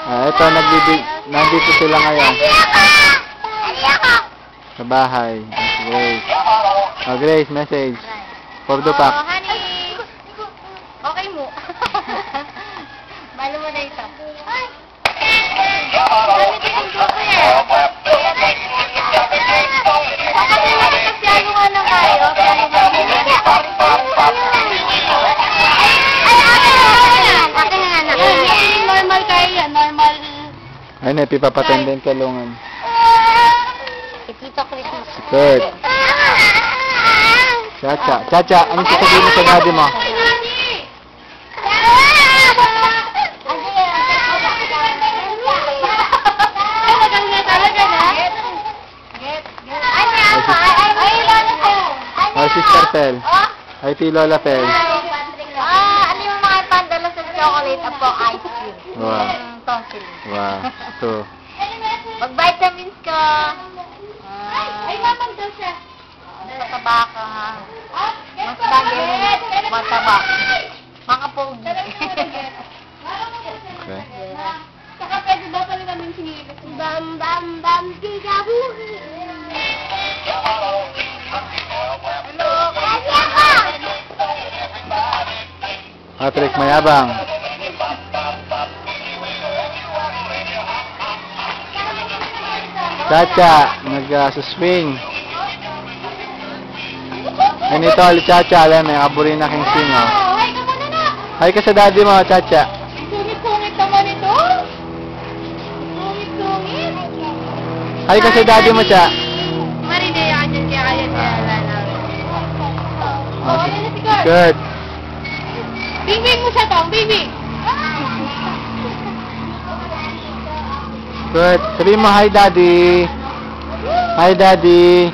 Ito, nandito sila ngayon. Sa bahay. Grace. Oh, Grace, message. For the pack. Honey. Okay mo. Balo mo na ito. Ay! Kami tingin ko ko yan. Kasi nakapagpiano nga lang kayo. Piano nga normal kayo yan. Normal. Ay, napipapatendin kalungan. Tito Christmas. Good. Chacha. Chacha, anong sasabihin mo sa daddy mo? Ay, Sister Fel. Ay, ti Lola Fel. Ano yung mga pandala sa chocolate at po ice cream? Wow. Tonsil. Wow. So, Mag-vitamins ka. Ay, naman daw siya. Mataba ka ha. Mas bagay mo mataba. Mga pogi. okay. Saka pwede ba pala namin sinilis? Bam, bam, bam, gigabu. Hello. Patrick, mayabang. Chacha, nag-swing. Ganito, Chacha, alam may kaburi na king swing, oh. Hi ka muna na. Hi ka sa daddy mo, Chacha. Sungit-sungit naman ito. Sungit-sungit. Hi ka sa daddy mo, Cha. Marinay ka dyan kaya kaya nalala. Oh, good. Bing-bing mo siya tong, bing-bing. Good. Sabihin mo, hi daddy. Hi daddy.